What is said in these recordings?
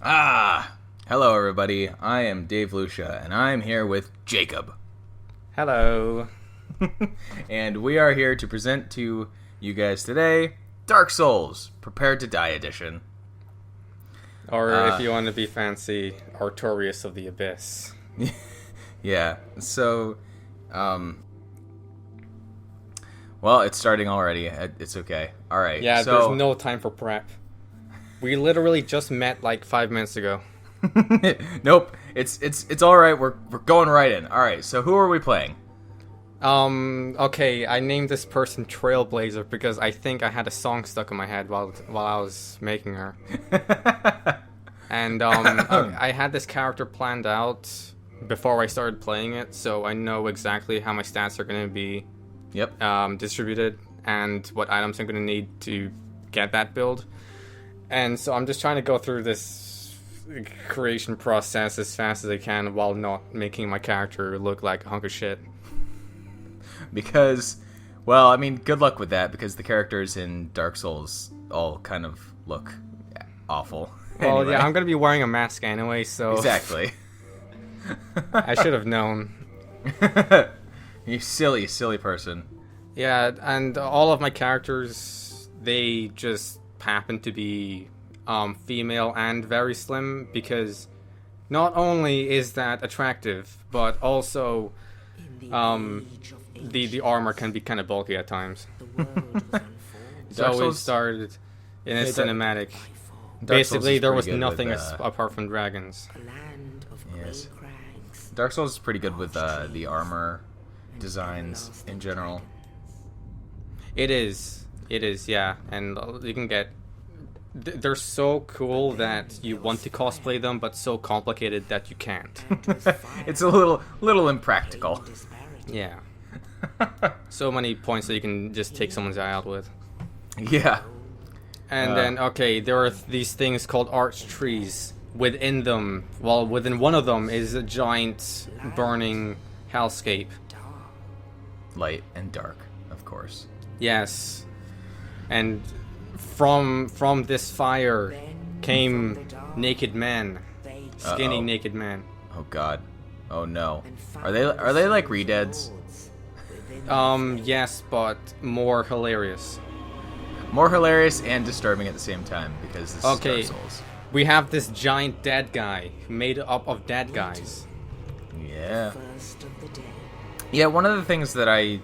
Hello everybody. I am Dave Lucia, and I'm here with Jacob. Hello. And we are here to present to you guys today Dark Souls Prepare to Die Edition. Or if you want to be fancy, Artorias of the Abyss. Yeah, so, well, it's starting already. It's okay. Alright, Yeah, so... there's no time for prep. We literally just met like 5 minutes ago. Nope, it's alright, we're going right in. Alright, so who are we playing? Okay, I named this person Trailblazer because I think I had a song stuck in my head while I was making her. And, I had this character planned out before I started playing it, so I know exactly how my stats are going to be distributed and what items I'm going to need to get that build. And so I'm just trying to go through this creation process as fast as I can while not making my character look like a hunk of shit. Because, well, I mean, good luck with that, because the characters in Dark Souls all kind of look awful. Well, Anyway. yeah, I'm going to be wearing a mask anyway, so... Exactly. I should have known. You silly person. Yeah, and all of my characters, they just happen to be female and very slim, because not only is that attractive, but also the armor can be kind of bulky at times. So we started in a cinematic. Basically, there was nothing apart from dragons. Yes. Dark Souls is pretty good with the armor designs in general. It is, yeah, and you can get... They're so cool that you want to cosplay them, but so complicated that you can't. It's a little impractical. Yeah. So many points that you can just take someone's eye out with. Yeah. And then, okay, there are these things called arch trees. Within them, well, within one of them is a giant burning hellscape. Light and dark, of course. Yes. And from this fire came naked men. Skinny naked men. Oh god. Oh no. Are they like redeads? Yes, but more hilarious. More hilarious and disturbing at the same time, because this is Dark Souls. We have this giant dead guy made up of dead guys. Yeah. Yeah, one of the things that I've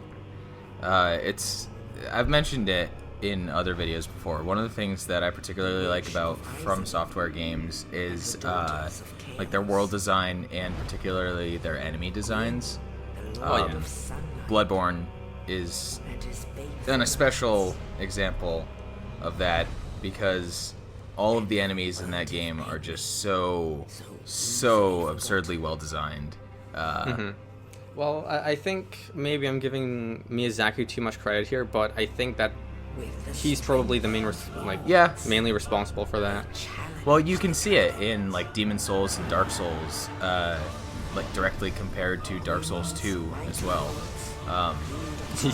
mentioned it in other videos before. One of the things that I particularly like about From Software games is like their world design and particularly their enemy designs. Bloodborne is a special example of that, because all of the enemies in that game are just so absurdly well designed. Well, I think maybe I'm giving Miyazaki too much credit here, but I think that he's probably the mainly responsible for that. Well, you can see it in like Demon Souls and Dark Souls, like directly compared to Dark Souls 2 as well.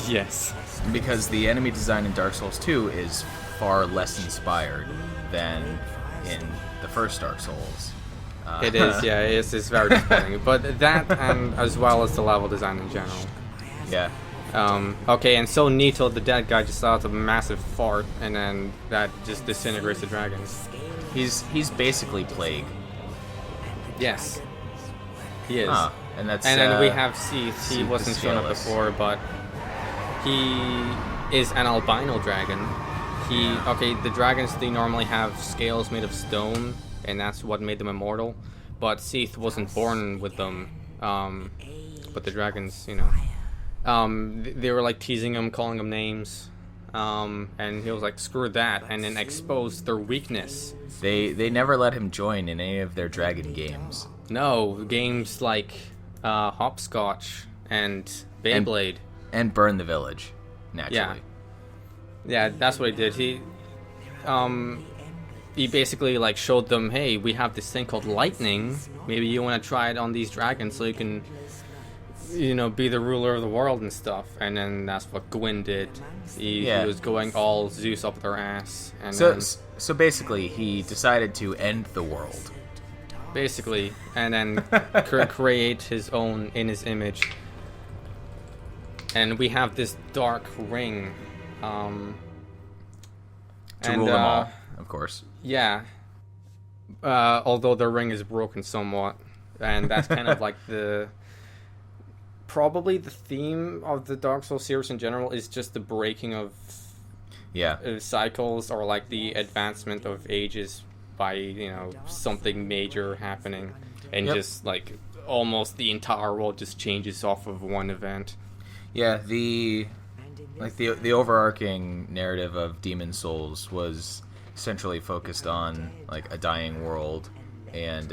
Yes. Because the enemy design in Dark Souls 2 is far less inspired than in the first Dark Souls. It is, yeah, it's very disappointing. But that, and as well as the level design in general. Yeah. Okay, and so Nito, the dead guy, just lets a massive fart, and then that just disintegrates the dragons. He's basically Plague. Yes. He is. And then we have Seath. He wasn't shown up before, but he is an albino dragon. The dragons, they normally have scales made of stone, and that's what made them immortal. But Seath wasn't born with them. But the dragons, they were like teasing him, calling him names. And he was like, screw that, and then exposed their weakness. They never let him join in any of their dragon games. No, games like Hopscotch and Beyblade. And Burn the Village, naturally. Yeah, that's what he did. He basically like showed them, hey, we have this thing called lightning. Maybe you want to try it on these dragons so you can be the ruler of the world and stuff. And then that's what Gwyn did. He was going all Zeus up their ass. And so basically, he decided to end the world. Basically, and then create his own in his image. And we have this dark ring. To rule them all, of course. Yeah. Although the ring is broken somewhat. And that's kind of like probably the theme of the Dark Souls series in general is just the breaking of cycles, or like the advancement of ages by, something major happening. And just like almost the entire world just changes off of one event. Yeah, the overarching narrative of Demon Souls was centrally focused on like a dying world and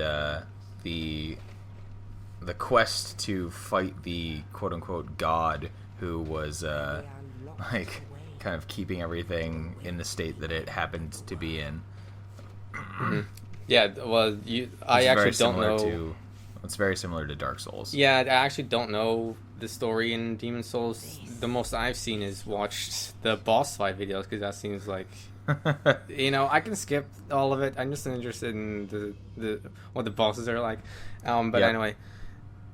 the quest to fight the quote-unquote god who was like kind of keeping everything in the state that it happened to be in. Mm-hmm. Yeah, well, I actually don't know. It's very similar to Dark Souls. Yeah, I actually don't know the story in Demon Souls. The most I've seen is watched the boss fight videos, because that seems like I can skip all of it. I'm just interested in the what the bosses are like. Anyway,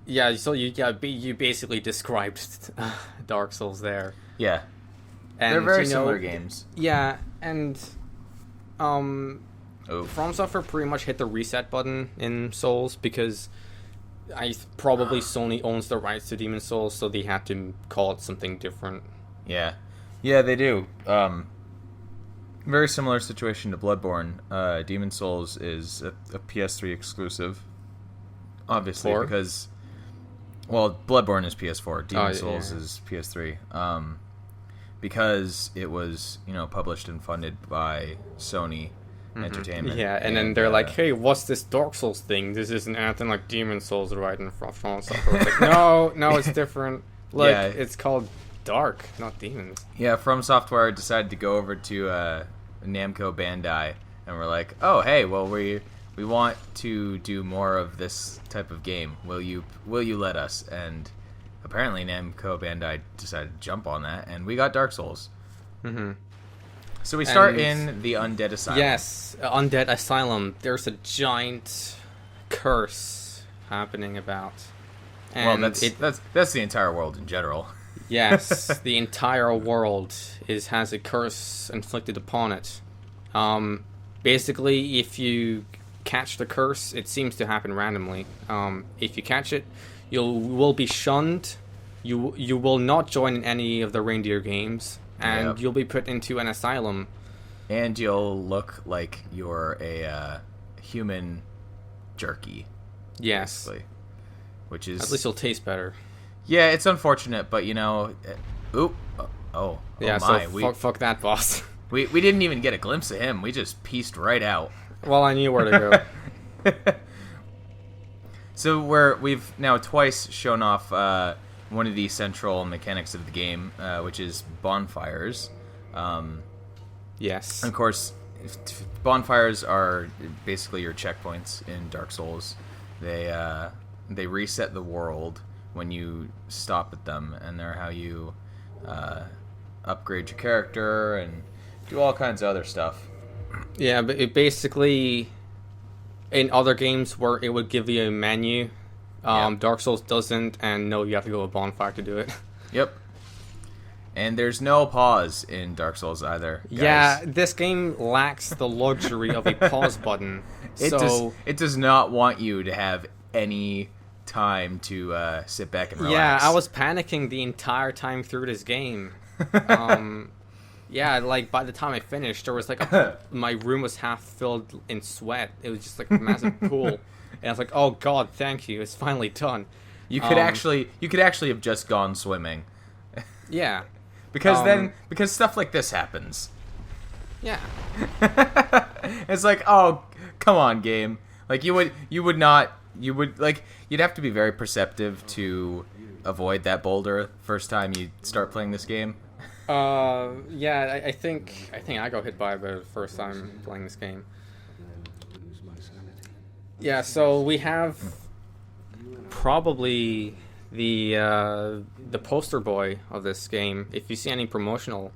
yeah. So you basically described Dark Souls there. Yeah, and they're very similar games. Yeah, and From Software pretty much hit the reset button in Souls, because probably Sony owns the rights to Demon Souls, so they had to call it something different. Yeah, they do. Very similar situation to Bloodborne. Demon Souls is a PS3 exclusive, obviously, because Bloodborne is PS4. Demon Souls is PS3. Because it was published and funded by Sony Entertainment. Yeah, and then they're like, "Hey, what's this Dark Souls thing? This isn't anything like Demon Souls, right?" And From Software was like, "No, it's different. It's called Dark, not Demons." Yeah, From Software decided to go over to Namco Bandai, and we're like, "Oh, hey, well, we want to do more of this type of game. Will you let us?" And apparently, Namco Bandai decided to jump on that, and we got Dark Souls. Mm-hmm. So we start in the Undead Asylum. Yes, Undead Asylum. There's a giant curse happening about. And that's the entire world in general. Yes, the entire world has a curse inflicted upon it. Basically, if you catch the curse, it seems to happen randomly. If you catch it, you will be shunned. You will not join in any of the reindeer games. And you'll be put into an asylum. And you'll look like you're a human jerky. Yes. Basically. Which is... At least you'll taste better. Yeah, it's unfortunate, but yeah, so fuck that boss. We didn't even get a glimpse of him. We just pieced right out. Well, I knew where to go. So we've now twice shown off... one of the central mechanics of the game, which is bonfires. Yes. Of course, bonfires are basically your checkpoints in Dark Souls. They reset the world when you stop at them, and they're how you upgrade your character and do all kinds of other stuff. Yeah, but it basically, in other games where it would give you a menu, Dark Souls doesn't, and you have to go to a bonfire to do it. Yep. And there's no pause in Dark Souls either, guys. Yeah, this game lacks the luxury of a pause button. It does not want you to have any time to sit back and relax. Yeah, I was panicking the entire time through this game. Yeah, like by the time I finished, there was like my room was half filled in sweat. It was just like a massive pool. And I was like, "Oh God, thank you! It's finally done." You could actually have just gone swimming. Yeah, because stuff like this happens. Yeah, it's like, oh, come on, game. Like you'd have to be very perceptive to avoid that boulder first time you start playing this game. Yeah, I think I got hit by it the first time playing this game. Yeah, so we have probably the poster boy of this game. If you see any promotional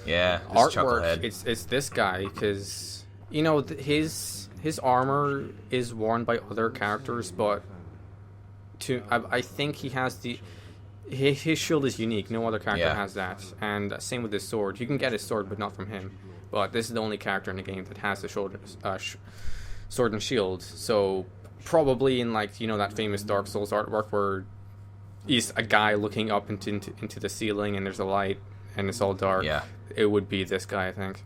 Yeah, this artwork, Chucklehead. it's this guy, because his armor is worn by other characters, but I think he has his shield is unique. No other character Yeah. has that, and same with his sword. You can get his sword, but not from him. But this is the only character in the game that has the sword and shield. So probably in that famous Dark Souls artwork where he's a guy looking up into the ceiling and there's a light and it's all dark. Yeah. It would be this guy, I think.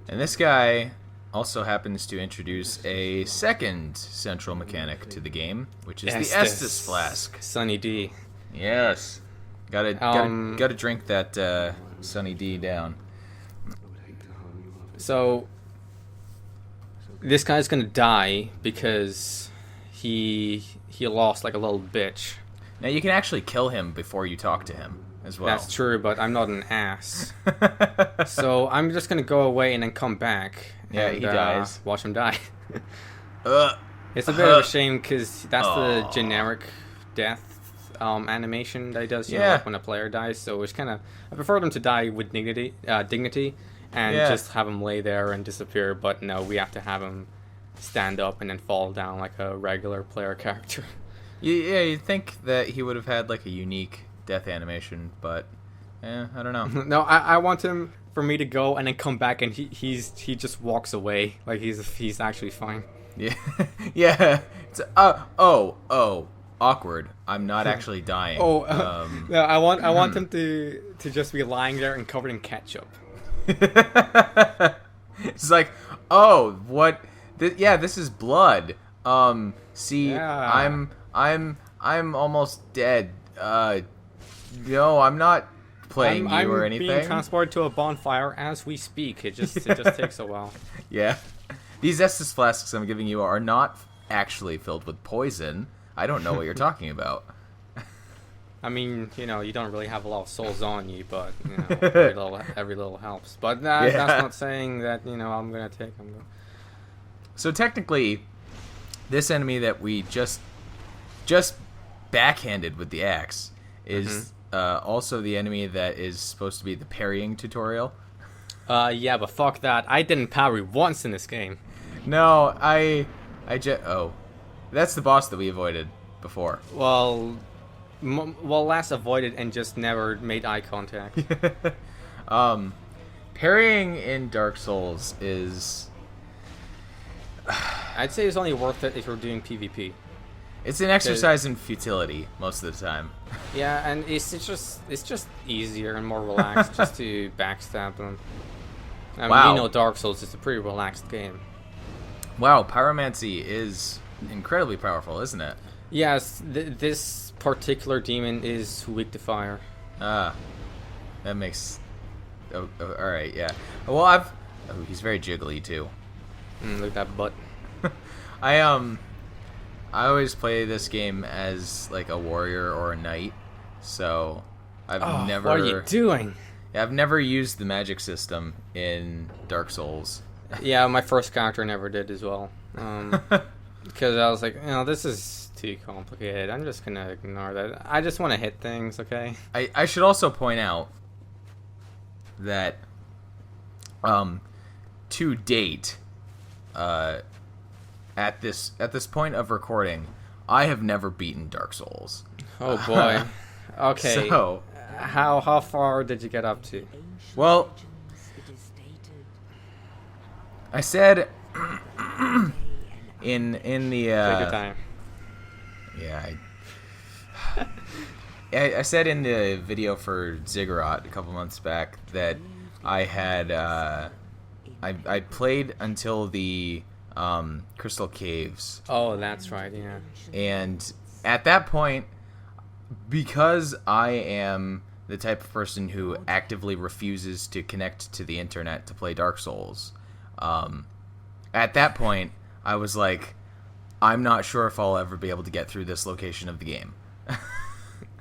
And this guy also happens to introduce a second central mechanic to the game, which is the Estus Flask. Sunny D. Yes. Gotta drink that Sunny D down. So this guy's gonna die because he lost like a little bitch. Now you can actually kill him before you talk to him as well. That's true, but I'm not an ass. So I'm just gonna go away and then come back. Yeah, and, he dies. Watch him die. Uh, It's a bit of a shame because that's the generic death animation that he does. You know, like when a player dies. So it's kind of, I prefer them to die with dignity, and just have him lay there and disappear. But no, we have to have him stand up and then fall down like a regular player character. Yeah, you'd think that he would have had like a unique death animation, but I don't know. No, I want him for me to go and then come back and he just walks away like he's actually fine. Yeah, yeah. It's, awkward. I'm not actually dying. No, I want him to just be lying there and covered in ketchup. It's like, oh, what? This is blood. See, Yeah. I'm almost dead. No, I'm not playing you or anything. I'm being transported to a bonfire as we speak. It just takes a while. Yeah. These Estus flasks I'm giving you are not actually filled with poison. I don't know what you're talking about. I mean, you don't really have a lot of souls on you, but every little helps. But that's not saying that I'm gonna take them. So technically, this enemy that we just backhanded with the axe is also the enemy that is supposed to be the parrying tutorial. Yeah, but fuck that. I didn't parry once in this game. No, that's the boss that we avoided before. Well, last avoided and just never made eye contact. Parrying in Dark Souls is... I'd say it's only worth it if you're doing PvP. It's an exercise in futility most of the time. Yeah, and it's just easier and more relaxed just to backstab them. I mean, Wow. Dark Souls is a pretty relaxed game. Wow, pyromancy is incredibly powerful, isn't it? Yes, this particular demon is weak to fire. That makes... Oh, alright, yeah. Well, he's very jiggly, too. Look at that butt. I always play this game as, like, a warrior or a knight, so I've never... What are you doing? I've never used the magic system in Dark Souls. Yeah, my first character never did as well. Because I was like, this is too complicated. I'm just gonna ignore that. I just want to hit things, okay? I should also point out that to date, at this point of recording, I have never beaten Dark Souls. Oh boy. Okay. So, how far did you get up to? well, I said in the Take your time. yeah, I said in the video for Ziggurat a couple months back that I had I played until the Crystal Caves. Oh, that's right. Yeah. And at that point, because I am the type of person who actively refuses to connect to the internet to play Dark Souls, at that point, I was like, I'm not sure if I'll ever be able to get through this location of the game.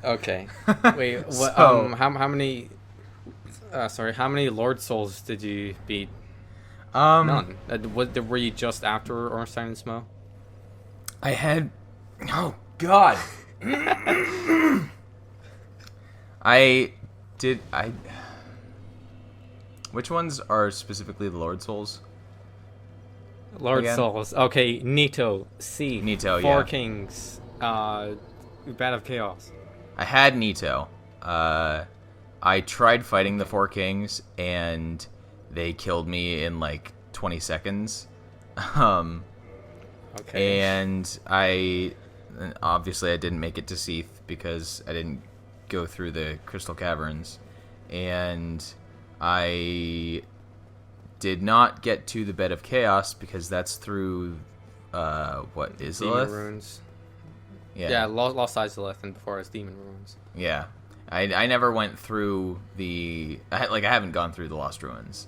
Okay. Wait. What? So- How many? How many Lord Souls did you beat? None. None. Were you just after Ornstein and Smough? I had... Oh, God! I did. I. Which ones are specifically the Lord Souls? Lord Again? Souls. Okay, Nito. C. Nito, Four yeah. Kings. Bat of Chaos. I had Nito. I tried fighting the Four Kings, and they killed me in like 20 seconds. Okay. And obviously I didn't make it to Seath because I didn't go through the Crystal Caverns, and I did not get to the Bed of Chaos because that's through what, Demon Izalith? Runes. Yeah. Yeah, Lost Izalith, and before it's Demon Runes. Yeah. I never went through I haven't gone through the Lost Ruins.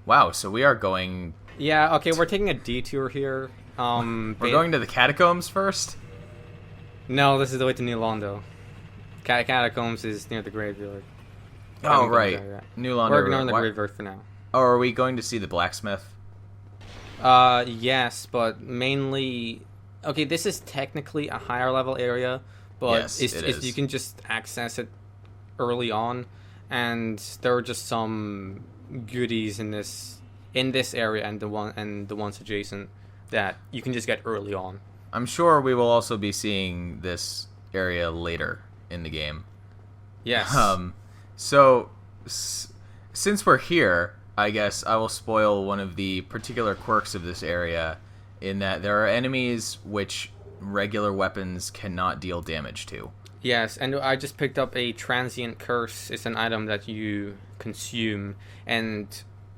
Wow, so we are going... Yeah, okay, we're taking a detour here. We're going to the catacombs first? No, this is the way to New Londo. Catacombs is near the graveyard. Oh, right. New Londo. We're ignoring the graveyard for now. Oh, are we going to see the blacksmith? Yes, but mainly... Okay, this is technically a higher level area, but Yes, it is. you can just access it early on, and there are just some goodies in this area and the ones adjacent that you can just get early on. I'm sure we will also be seeing this area later in the game. Yes. So, since we're here, I guess I will spoil one of the particular quirks of this area, in that there are enemies which regular weapons cannot deal damage to. Yes, and I just picked up a transient curse. It's an item that you consume, and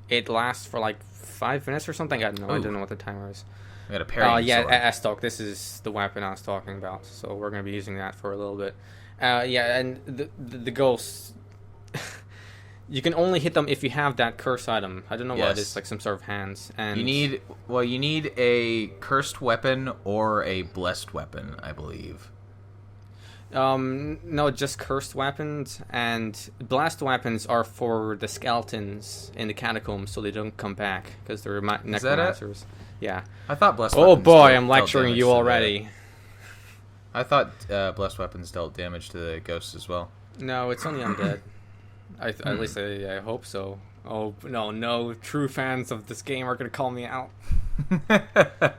it lasts for like 5 minutes or something. I don't know. Ooh. I don't know what the timer is. We got a parrying sword. Estok. This is the weapon I was talking about. So we're going to be using that for a little bit. Yeah, and the ghosts... You can only hit them if you have that curse item. I don't know what it is, like some sort of hands. And You need a cursed weapon or a blessed weapon, I believe. No, just cursed weapons, and blessed weapons are for the skeletons in the catacombs, so they don't come back because they're necromancers. Yeah. I thought blessed Oh weapons boy, dealt I'm lecturing damage you to already. I thought blessed weapons dealt damage to the ghosts as well. No, it's only undead. At least I hope so. Oh no! True fans of this game are gonna call me out. Yeah.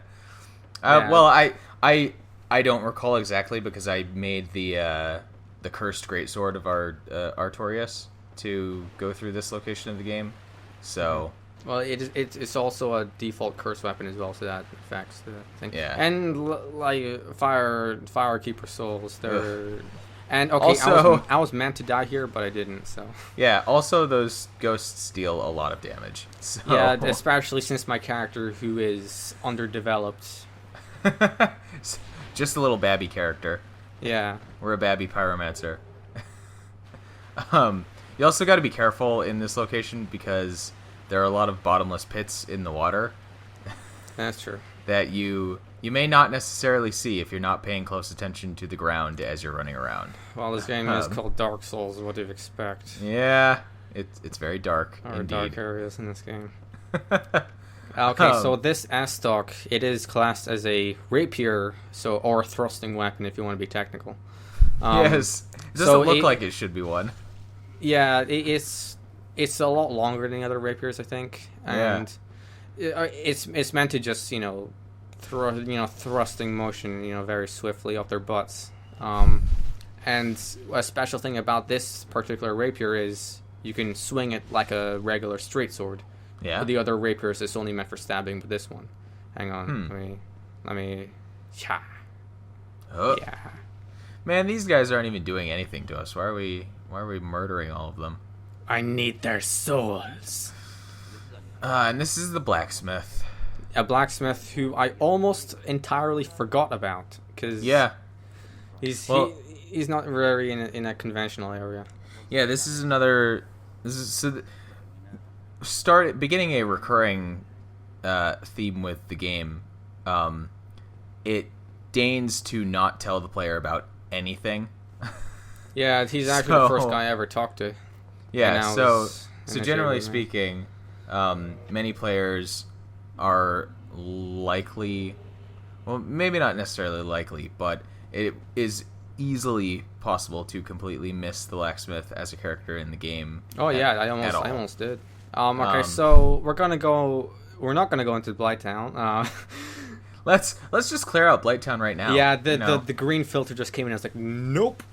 Well, I don't recall exactly because I made the cursed greatsword of our Artorias to go through this location of the game. So Well, it's also a default curse weapon as well, so that affects the thing. Yeah. And like Firekeeper souls, they're. Ugh. And okay, Also- I was meant to die here, but I didn't. So yeah, also those ghosts deal a lot of damage. So. yeah, especially since my character, who is underdeveloped. Just a little babby character. Yeah. We're a babby pyromancer. You also got to be careful in this location because there are a lot of bottomless pits in the water That's true. that you may not necessarily see if you're not paying close attention to the ground as you're running around. Well, this game is called Dark Souls. What do you expect? Yeah, it's very dark There are indeed. dark areas in this game. Okay, so this Astok, it is classed as a rapier, or thrusting weapon if you want to be technical. Yes, it doesn't so look like it should be one. Yeah, it's a lot longer than the other rapiers, I think, and it's meant to just thrusting motion very swiftly up their butts. And a special thing about this particular rapier is you can swing it like a regular straight sword. Yeah. The other rapiers is only meant for stabbing, but this one, hang on, let me, yeah. Oh. Yeah. Man, these guys aren't even doing anything to us. Why are we murdering all of them? I need their souls. And this is the blacksmith. A blacksmith who I almost entirely forgot about because he's not very in a conventional area. Yeah, this is beginning a recurring theme with the game. It deigns to not tell the player about anything. Yeah, he's actually the first guy I ever talked to. Yeah, so generally speaking, many players are likely well, maybe not necessarily likely, but it is easily possible to completely miss the blacksmith as a character in the game. Oh yeah, I at all. almost did. Okay, so we're not gonna go into Blighttown. Let's just clear out Blighttown right now. Yeah, the green filter just came in. I was like, nope.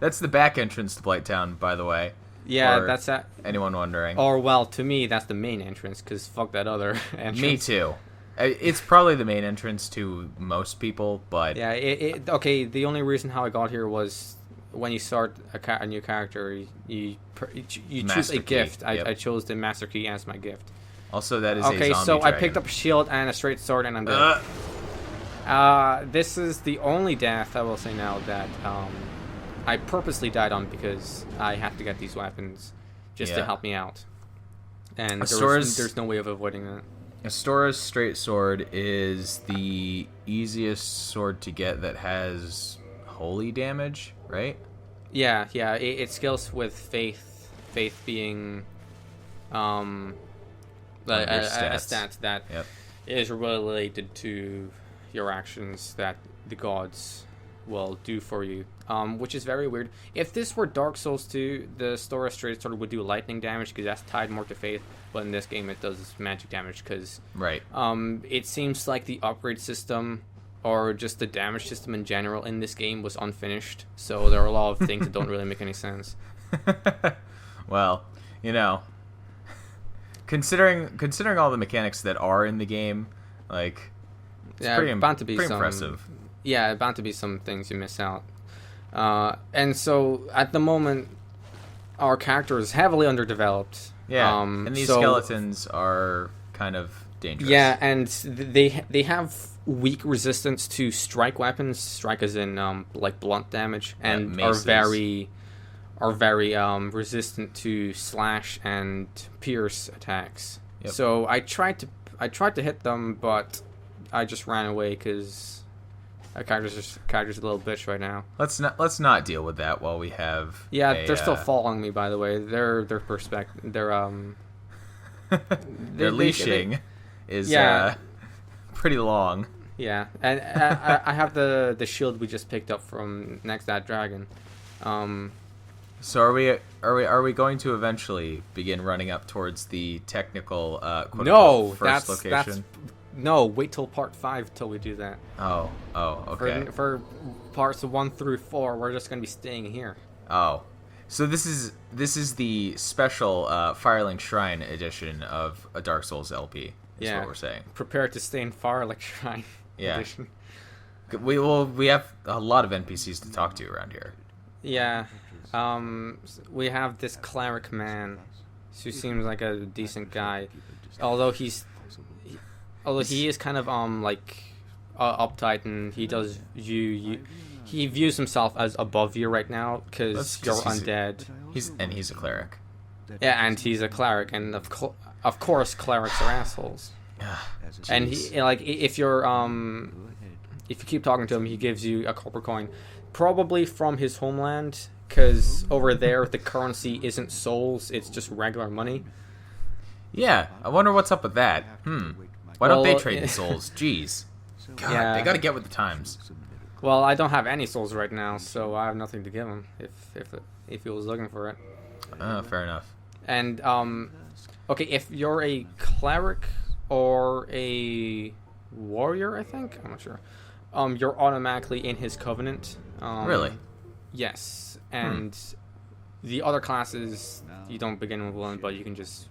That's the back entrance to Blighttown, by the way. Yeah, that's that. Anyone wondering? Or well, to me, that's the main entrance. Cause fuck that other entrance. Me too. It's probably the main entrance to most people, but yeah. Okay. The only reason how I got here was when you start a new character, you choose a gift. Yep. I chose the master key as my gift. Also, that is a okay. zombie So dragon. I picked up a shield and a straight sword, and I'm dead. This is the only death I will say now that I purposely died on because I have to get these weapons just to help me out, and there's no way of avoiding that. Astora's straight sword is the easiest sword to get that has holy damage, right? Yeah. It scales with faith. Faith being a stat that is related to your actions that the gods will do for you, which is very weird. If this were Dark Souls 2, the Stora straight sword would do lightning damage because that's tied more to faith, but in this game it does magic damage because it seems like the upgrade system or just the damage system in general in this game was unfinished, so there are a lot of things that don't really make any sense. Well, considering all the mechanics that are in the game, like it's pretty impressive. Yeah, bound to be some things you miss out. And so at the moment, our character is heavily underdeveloped. Yeah, and these skeletons are kind of dangerous. Yeah, and they have weak resistance to strike weapons. Strike as in like blunt damage, and are very resistant to slash and pierce attacks. Yep. So I tried to hit them, but I just ran away because our character's a little bitch right now. Let's not deal with that while we have. Yeah, they're still following me. By the way, their leashing is pretty long. Yeah, and I have the shield we just picked up from next to that dragon. So are we going to eventually begin running up towards the technical first location? No, wait till part 5 till we do that. Oh, okay. For parts 1 through 4, we're just gonna be staying here. Oh, so this is the special Firelink Shrine edition of a Dark Souls LP. Is what we're saying. Prepare to stay in Firelink Shrine edition. We have a lot of NPCs to talk to around here. Yeah, we have this cleric man, who seems like a decent guy, although he is kind of uptight, and he he views himself as above you right now because you're undead. He's a cleric. Yeah, and he's a cleric, and of course clerics are assholes. And if you keep talking to him, he gives you a copper coin, probably from his homeland, because over there the currency isn't souls, it's just regular money. Yeah, I wonder what's up with that. Why don't they trade the souls? Jeez. God, they gotta get with the times. Well, I don't have any souls right now, so I have nothing to give him if he was looking for it. Fair enough. And okay, if you're a cleric or a warrior, I think I'm not sure. You're automatically in his covenant. Really? Yes, and the other classes you don't begin with one, but you can just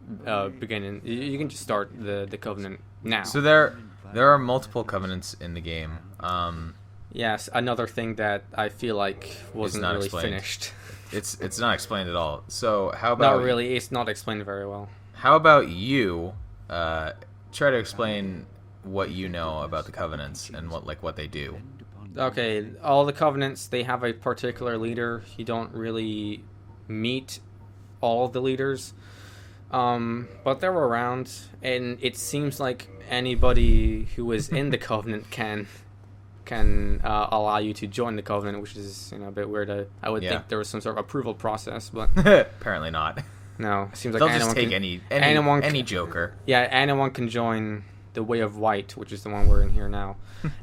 you can just start the covenant now. So there are multiple covenants in the game. Yes, another thing that I feel like wasn't really finished. It's not explained at all. So how about? Not really. It's not explained very well. How about you try to explain what you know about the covenants and what they do? Okay, all the covenants, they have a particular leader. You don't really meet all of the leaders. But they're around, and it seems like anybody who is in the covenant can allow you to join the covenant, which is a bit weird. I would think there was some sort of approval process, but apparently not. No, it seems like they'll just take any joker. Yeah, anyone can join the Way of White, which is the one we're in here now.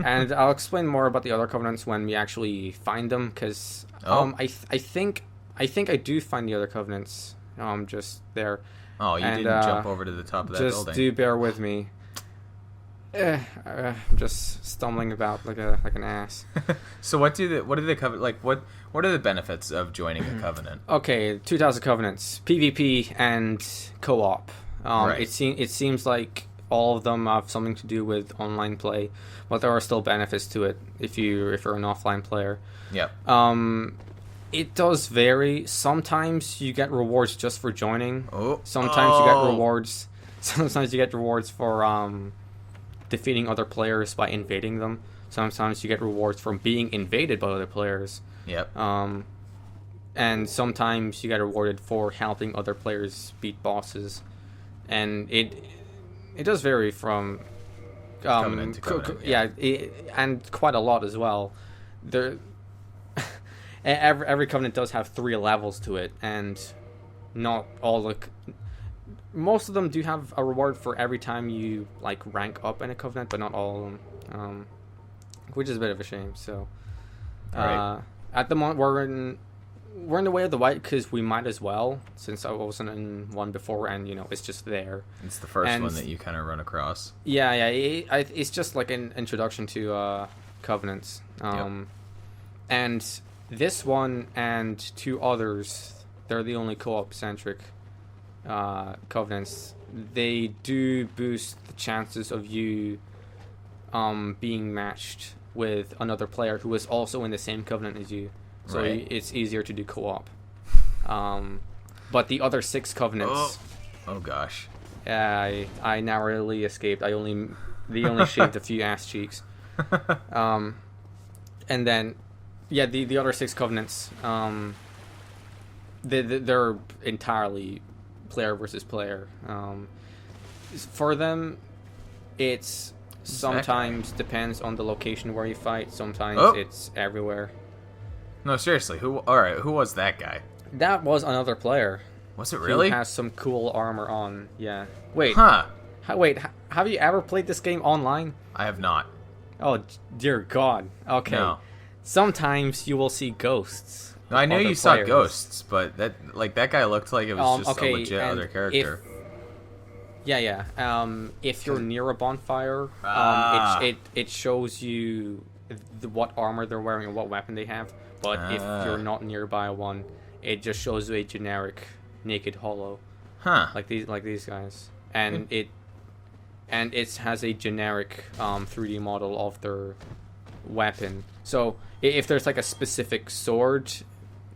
And I'll explain more about the other covenants when we actually find them, because I think I do find the other covenants just there. Oh, you didn't jump over to the top of that building. Just do bear with me. I'm just stumbling about like an ass. So what do the covenant, like what are the benefits of joining a covenant? Okay, 2,000 covenants, PvP and co-op. Right. It seems like all of them have something to do with online play, but there are still benefits to it if you're an offline player. Yep. It does vary. Sometimes you get rewards just for joining. Sometimes you get rewards. Sometimes you get rewards for defeating other players by invading them. Sometimes you get rewards from being invaded by other players. Yep. And sometimes you get rewarded for helping other players beat bosses. And it does vary from covenant to covenant. And quite a lot as well. Every covenant does have 3 levels to it, and not all most of them do have a reward for every time you like rank up in a covenant, but not all of them, which is a bit of a shame. So at the moment we're in the Way of the White because we might as well, since I wasn't in one before, and it's just there. It's the first one that you kind of run across. It's just like an introduction to covenants. And this one and 2 others, they're the only co-op centric covenants. They do boost the chances of you being matched with another player who is also in the same covenant as you, so it's easier to do co-op. But the other 6 covenants, oh gosh, I narrowly escaped. They only shaved a few ass cheeks. And then the other 6 covenants, they're entirely player versus player. For them, it's sometimes depends on the location where you fight. Sometimes it's everywhere. No, seriously, who was that guy? That was another player. Was it really? Who has some cool armor on. Yeah. Wait. Huh. Have you ever played this game online? I have not. Oh, dear God. Okay. No. Sometimes you will see ghosts. No, I know you saw ghosts, but that guy looked like it was just a legit other character. If you're near a bonfire, it shows you what armor they're wearing and what weapon they have. But if you're not nearby one, it just shows you a generic naked hollow. Huh. Like these guys, and it has a generic 3D model of their weapon. So if there's like a specific sword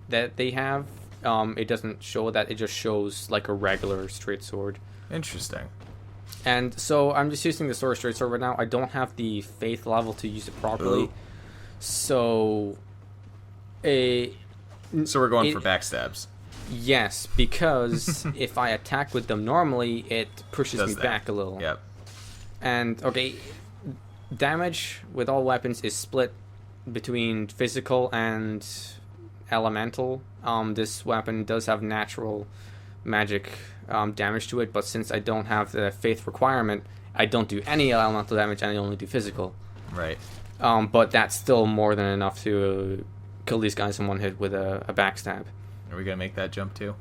that they have, it doesn't show that. It just shows like a regular straight sword. Interesting. And so I'm just using the straight sword right now. I don't have the faith level to use it properly. Ooh. So we're going for backstabs. Yes, because if I attack with them normally, it pushes me back a little. Yep. And damage with all weapons is split between physical and elemental. This weapon does have natural magic damage to it, but since I don't have the faith requirement, I don't do any elemental damage and I only do physical. Right. But that's still more than enough to kill these guys in one hit with a backstab. Are we gonna make that jump too?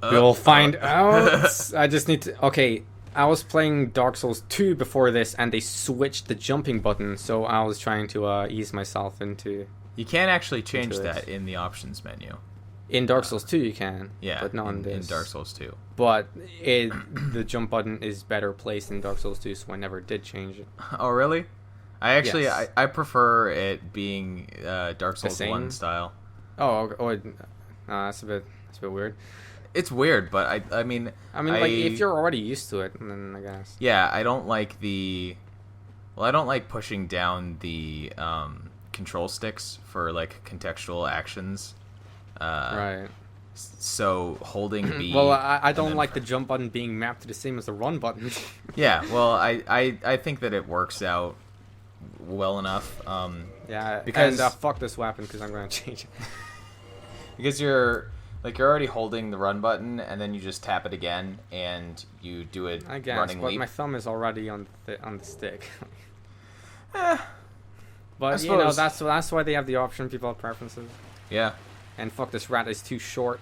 We'll find out. I just need to... Okay, I was playing Dark Souls 2 before this, and they switched the jumping button, so I was trying to ease myself into... You can't actually change that in the options menu. In Dark Souls 2 you can, yeah, but not in this. In Dark Souls 2. But the jump button is better placed in Dark Souls 2, so I never did change it. Oh, really? Yes. I prefer it being Dark Souls 1 style. That's a bit weird. It's weird, but I mean, like if you're already used to it, then I guess. Yeah, I don't like pushing down the control sticks for like contextual actions. Right. So holding B. Well, I don't like the jump button being mapped to the same as the run button. Yeah, well, I think that it works out well enough. Yeah, because and fuck this weapon because I'm gonna change it. Because Like you're already holding the run button, and then you just tap it again, and you do it I guess, running but leap. my thumb is already on the stick. Eh, But I you know, suppose- that's why they have the option. People have preferences. yeah. And fuck, this rat is too short.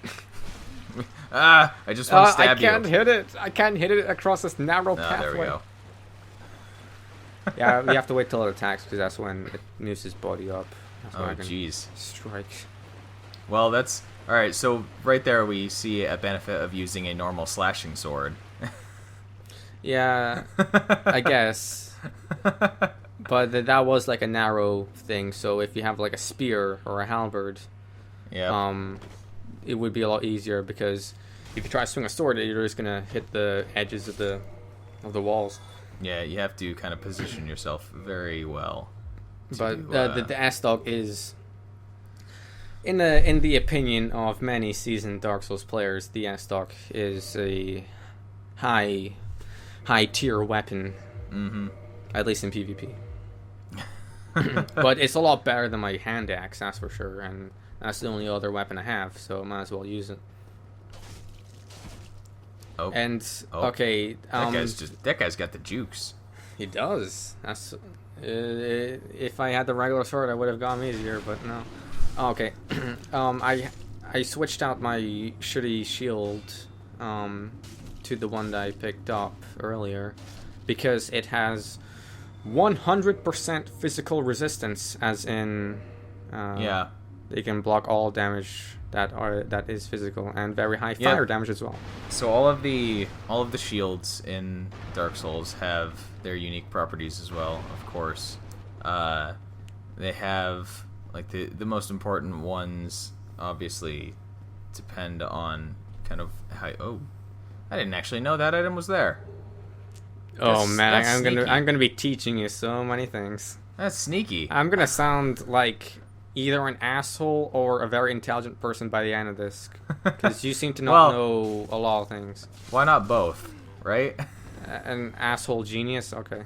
Ah! I just want to stab I can't you. hit it. I can't hit it across this narrow Ah, pathway. there we go. Yeah, we have to wait till it attacks because that's when it moves his body up. That's when Oh, I can jeez. strike. Well, that's all right. So right there, we see a benefit of using a normal slashing sword. Yeah, I guess. But that was like a narrow thing. So if you have like a spear or a halberd, Yeah. it would be a lot easier because if you try to swing a sword, you're just gonna hit the edges of the walls. Yeah, you have to kind of position yourself very well. But do, the S-Dog is, in the opinion of many seasoned Dark Souls players, the S-Dog is a high tier weapon, at least in PvP. But it's a lot better than my hand axe, that's for sure, and that's the only other weapon I have, so I might as well use it. Oh, And Oh. okay, that guy's got the jukes. he does. That's if I had the regular sword, I would have gone easier, but no. Okay, I switched out my shitty shield to the one that I picked up earlier because it has 100% physical resistance, as in Yeah. they can block all damage that is physical, and very high Yeah. fire damage as well. So all of the shields in Dark Souls have their unique properties as well, of course. They have like the most important ones obviously depend on kind of how. Oh, I didn't actually know that item was there. Oh That's- man, that's I'm sneaky. gonna be teaching you so many things. That's sneaky. I'm gonna sound like either an asshole or a very intelligent person by the end of this, because you seem to not Well- know a lot of things. Why not both, right? An asshole genius, okay.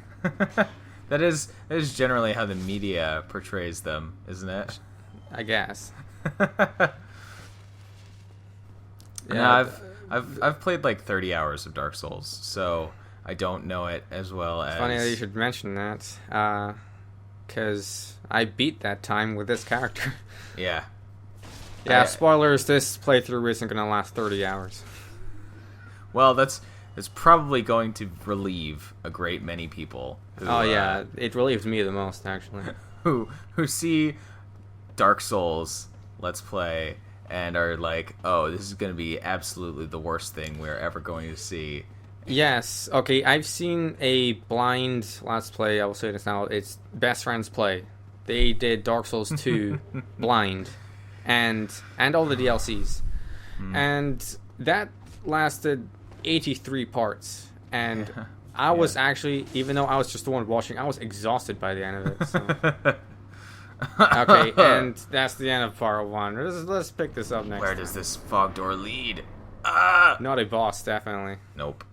that is generally how the media portrays them, isn't it? I guess. Yeah, I've played like 30 hours of Dark Souls, so I don't know it as well as. Funny that you should mention that, because I beat that time with this character. Yeah. Yeah, spoilers, this playthrough isn't gonna last 30 hours. Well, that's probably going to relieve a great many people. Who, Oh yeah, it relieves me the most, actually. who see Dark Souls Let's Play and are like, oh, this is going to be absolutely the worst thing we're ever going to see. Yes, okay, I've seen a blind Let's Play, I will say this now, it's Best Friends Play. They did Dark Souls 2 blind, and all the DLCs. And that lasted 83 parts, and I was actually, even though I was just the one watching, I was exhausted by the end of it, so. Okay, and that's the end of part 1. Let's pick this up next Where time. does this fog door lead? Ah! Not a boss, definitely. Nope.